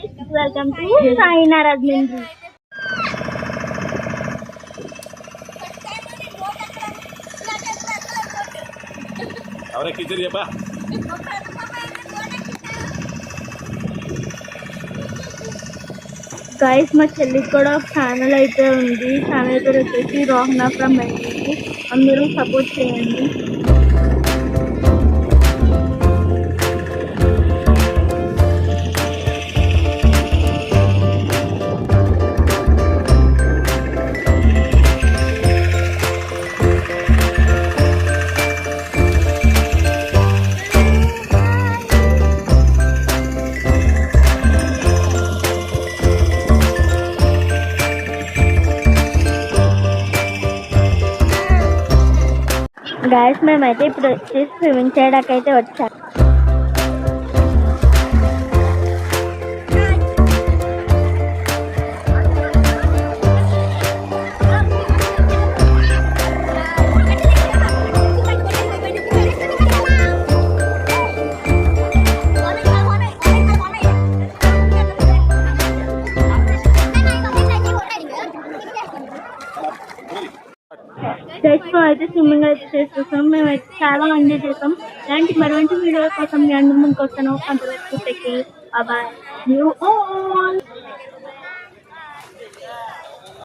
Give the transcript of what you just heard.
guys, welcome to Saina Radmindri. Ahora qué sería pa? Guys, మా చెల్లికి కూడా ఒక ఛానల్ అయితే ఉంది. ఛానల్ పేరు వచ్చేసి రోహనా ఫ్రమ్ ఎన్ఈసి. అందరూ సపోర్ట్ చేయండి. గాయస్ మేమైతే ఇప్పుడు వచ్చేసి స్విమ్మింగ్ చేయడానికి అయితే వచ్చాము. అయితే స్విమ్మింగ్ అయితే చేసేస్తాం. మేమైతే చాలా ఎంజాయ్ చేస్తాం. ఇలాంటి మరొంటి వీడియో కోసం మీ అందరి ముందుకు వస్తాను. అంతవరకు take care. Bye. You all.